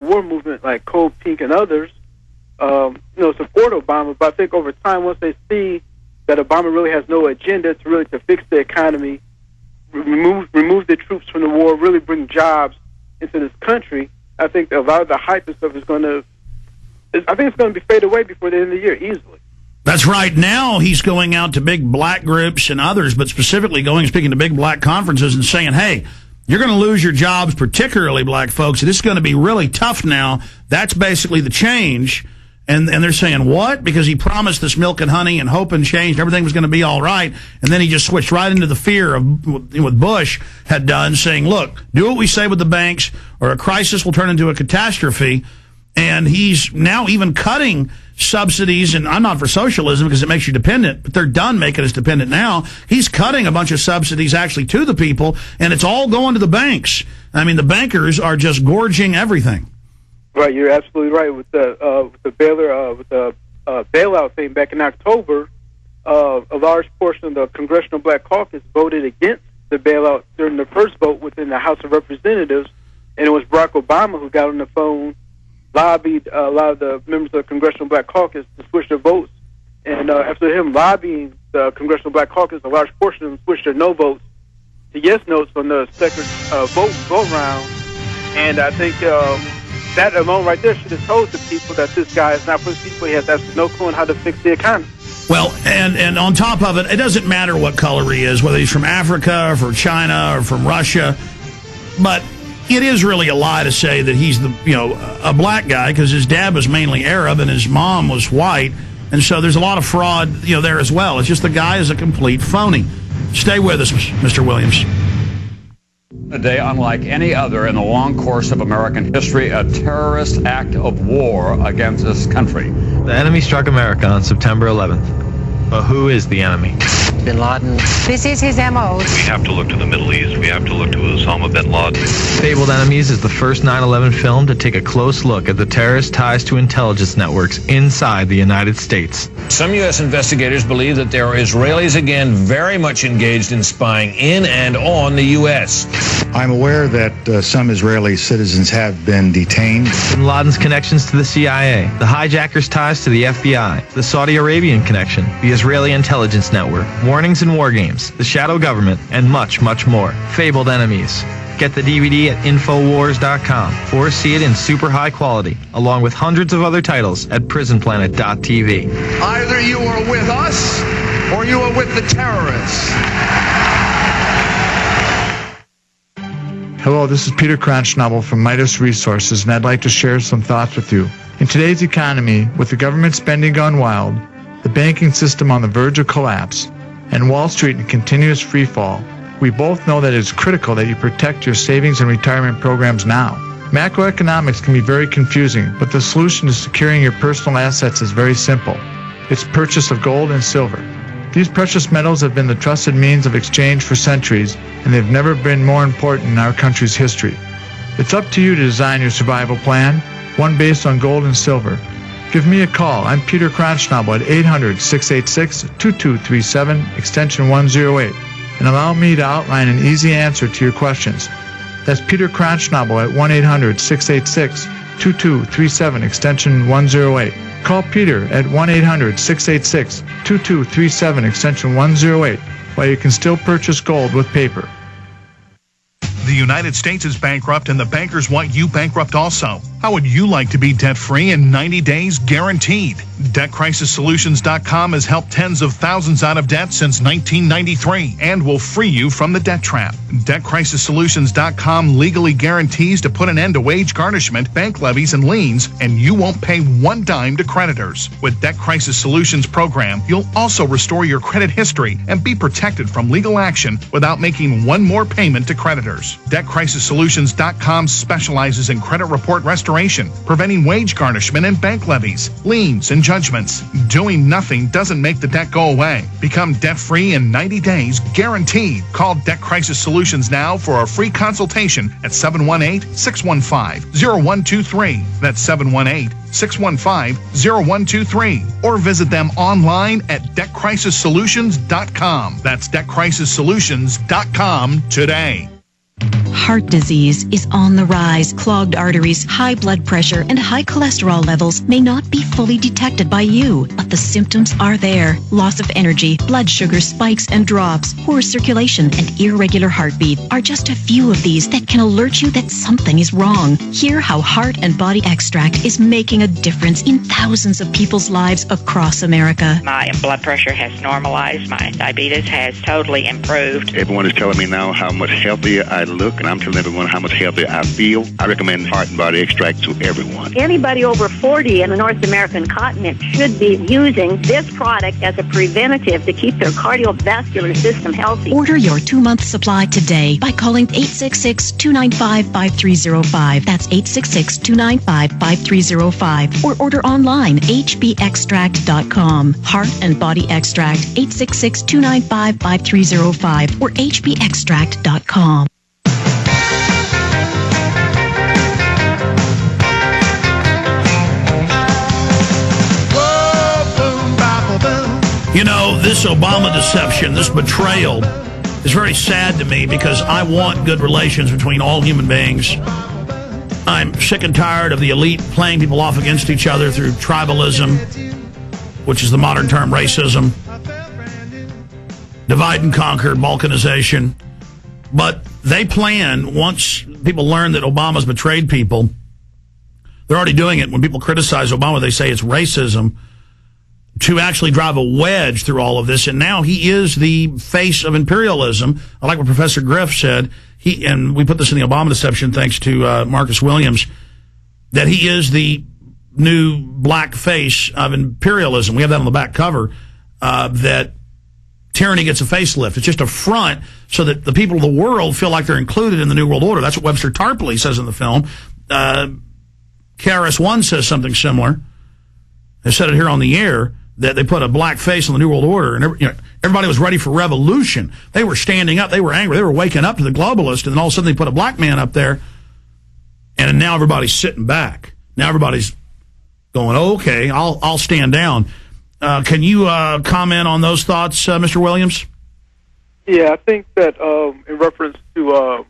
anti-war movement like Cold Pink and others, support Obama. But I think over time, once they see that Obama really has no agenda to fix the economy, remove the troops from the war, really bring jobs into this country, I think a lot of the hype and stuff is going to be fade away before the end of the year easily. That's right. Now he's going out to big black groups and others, but specifically speaking to big black conferences and saying, hey, you're going to lose your jobs, particularly black folks. This is going to be really tough now. That's basically the change. And they're saying, what? Because he promised this milk and honey and hope and change, and everything was going to be all right. And then he just switched right into the fear of what Bush had done, saying, look, do what we say with the banks, or a crisis will turn into a catastrophe. And he's now even cutting subsidies, and I'm not for socialism because it makes you dependent, but they're done making us dependent now. He's cutting a bunch of subsidies actually to the people, and it's all going to the banks. I mean, the bankers are just gorging everything. Right, you're absolutely right. With the bailout thing back in October, a large portion of the Congressional Black Caucus voted against the bailout during the first vote within the House of Representatives, and it was Barack Obama who got on the phone, lobbied a lot of the members of the Congressional Black Caucus to switch their votes, and after him lobbying the Congressional Black Caucus, a large portion of them switched their no votes to yes votes on the second vote round, and I think that alone right there should have told the people that this guy is not for the people. He has absolutely no clue on how to fix the economy. Well, and on top of it, it doesn't matter what color he is, whether he's from Africa or from China or from Russia, but it is really a lie to say that he's a black guy, because his dad was mainly Arab and his mom was white, and so there's a lot of fraud there as well. It's just the guy is a complete phony. Stay with us, Mr. Williams. A day unlike any other in the long course of American history, a terrorist act of war against this country. The enemy struck America on September 11th. But who is the enemy? Bin Laden. This is his M.O. We have to look to the Middle East. We have to look to Osama bin Laden. Fabled Enemies is the first 9/11 film to take a close look at the terrorist ties to intelligence networks inside the United States. Some U.S. investigators believe that there are Israelis again very much engaged in spying in and on the U.S. I'm aware that some Israeli citizens have been detained. Bin Laden's connections to the CIA, the hijackers' ties to the FBI, the Saudi Arabian connection, the Israeli intelligence network, warnings and war games, the shadow government, and much, much more. Fabled Enemies. Get the DVD at Infowars.com or see it in super high quality, along with hundreds of other titles at PrisonPlanet.tv. Either you are with us or you are with the terrorists. Hello, this is Peter Kronschnabel from Midas Resources, and I'd like to share some thoughts with you. In today's economy, with the government spending gone wild, the banking system on the verge of collapse, and Wall Street in continuous free fall, we both know that it is critical that you protect your savings and retirement programs now. Macroeconomics can be very confusing, but the solution to securing your personal assets is very simple. It's purchase of gold and silver. These precious metals have been the trusted means of exchange for centuries, and they've never been more important in our country's history. It's up to you to design your survival plan, one based on gold and silver. Give me a call. I'm Peter Kronschnabel at 800-686-2237, extension 108, and allow me to outline an easy answer to your questions. That's Peter Kronschnabel at 1-800-686-2237, extension 108. Call Peter at 1-800-686-2237, extension 108, while you can still purchase gold with paper. The United States is bankrupt, and the bankers want you bankrupt also. How would you like to be debt-free in 90 days guaranteed? DebtCrisisSolutions.com has helped tens of thousands out of debt since 1993 and will free you from the debt trap. DebtCrisisSolutions.com legally guarantees to put an end to wage garnishment, bank levies, and liens, and you won't pay one dime to creditors. With Debt Crisis Solutions program, you'll also restore your credit history and be protected from legal action without making one more payment to creditors. DebtCrisisSolutions.com specializes in credit report restoration, preventing wage garnishment and bank levies, liens, and judgments. Doing nothing doesn't make the debt go away. Become debt-free in 90 days, guaranteed. Call Debt Crisis Solutions now for a free consultation at 718-615-0123. That's 718-615-0123. Or visit them online at DebtCrisisSolutions.com. That's DebtCrisisSolutions.com today. heart disease is on the rise. Clogged arteries, high blood pressure, and high cholesterol levels may not be fully detected by you, but the symptoms are there. Loss of energy, blood sugar spikes and drops, poor circulation, and irregular heartbeat are just a few of these that can alert you that something is wrong. Hear how Heart and Body Extract is making a difference in thousands of people's lives across America. My blood pressure has normalized. My diabetes has totally improved. Everyone is telling me now how much healthier I look, and I'm telling everyone how much healthier I feel. I recommend Heart and Body Extract to everyone. Anybody over 40 in the North American continent should be using this product as a preventative to keep their cardiovascular system healthy. Order your 2-month supply today by calling 866-295-5305. That's 866-295-5305. Or order online, hbextract.com. Heart and Body Extract, 866-295-5305 or hbextract.com. You know, this Obama deception, this betrayal is very sad to me because I want good relations between all human beings. I'm sick and tired of the elite playing people off against each other through tribalism, which is the modern term racism, divide and conquer, balkanization. But they plan, once people learn that Obama's betrayed people, they're already doing it. When people criticize Obama, they say it's racism, to actually drive a wedge through all of this. And now he is the face of imperialism. I like what Professor Griff said. And we put this in the Obama deception thanks to Marcus Williams, that he is the new black face of imperialism. We have that on the back cover, that tyranny gets a facelift. It's just a front so that the people of the world feel like they're included in the New World Order. That's what Webster Tarpley says in the film. KRS-One says something similar. I said it here on the air, that they put a black face on the New World Order, and everybody was ready for revolution. They were standing up. They were angry. They were waking up to the globalists, and then all of a sudden they put a black man up there, and now everybody's sitting back. Now everybody's going, okay, I'll stand down. Can you comment on those thoughts, Mr. Williams? Yeah, I think that in reference to,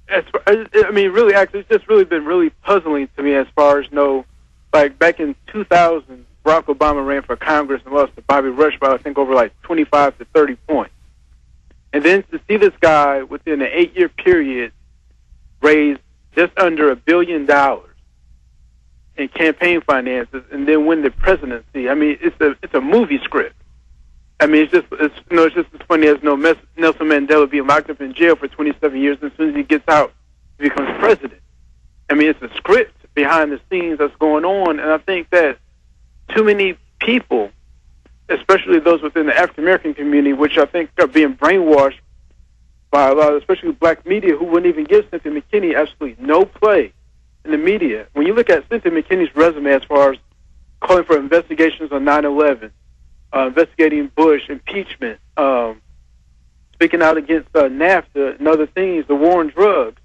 really, actually, it's just really been really puzzling to me as far as, like back in 2000, Barack Obama ran for Congress and lost to Bobby Rush by, I think, over like 25 to 30 points. And then to see this guy within an 8-year period raise just under $1 billion in campaign finances and then win the presidency, I mean, it's a movie script. I mean, it's just as funny as Nelson Mandela being locked up in jail for 27 years, and as soon as he gets out, he becomes president. I mean, it's a script behind the scenes that's going on, and I think that too many people, especially those within the African American community, which I think are being brainwashed by a lot of, especially black media, who wouldn't even give Cynthia McKinney absolutely no play in the media. When you look at Cynthia McKinney's resume as far as calling for investigations on 9/11, investigating Bush, impeachment, speaking out against NAFTA and other things, the war on drugs.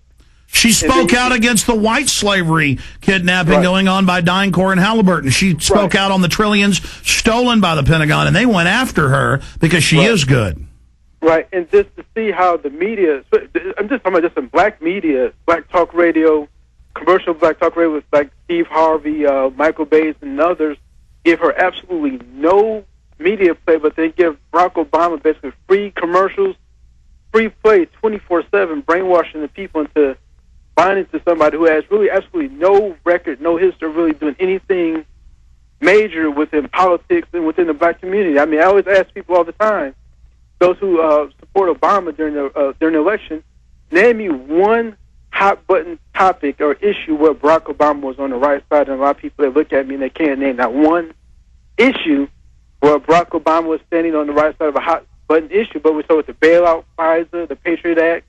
She spoke out against the white slavery kidnapping going on by DynCorp and Halliburton. She spoke out on the trillions stolen by the Pentagon, and they went after her because she is good. Right, and just to see how the media, I'm just talking about just in black media, black talk radio, commercial black talk radio with like Steve Harvey, Michael Bays, and others, give her absolutely no media play, but they give Barack Obama basically free commercials, free play 24/7, brainwashing the people into buying into somebody who has really absolutely no record, no history of really doing anything major within politics and within the black community. I mean, I always ask people all the time, those who support Obama during the election, name me one hot button topic or issue where Barack Obama was on the right side, and a lot of people that look at me and they can't name that one issue where Barack Obama was standing on the right side of a hot button issue. But we saw with the bailout, FISA, the Patriot Act,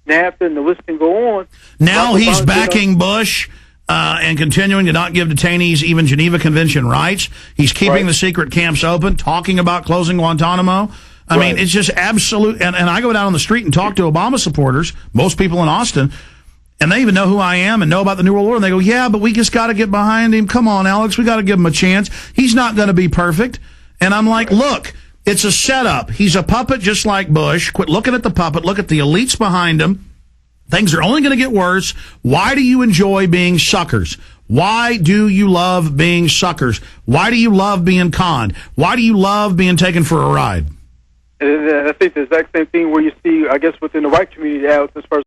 NAFTA, and the list can go on. Now he's backing Bush and continuing to not give detainees even Geneva Convention rights. He's keeping the secret camps open, talking about closing Guantanamo. I mean, it's just absolute. And I go down on the street and talk to Obama supporters, most people in Austin, and they even know who I am and know about the New World Order. And they go, yeah, but we just got to get behind him. Come on, Alex, we got to give him a chance. He's not going to be perfect. And I'm like, look, it's a setup. He's a puppet just like Bush. Quit looking at the puppet. Look at the elites behind him. Things are only going to get worse. Why do you enjoy being suckers? Why do you love being suckers? Why do you love being conned? Why do you love being taken for a ride? And I think the exact same thing where you see, I guess, within the white community, Alex, as far as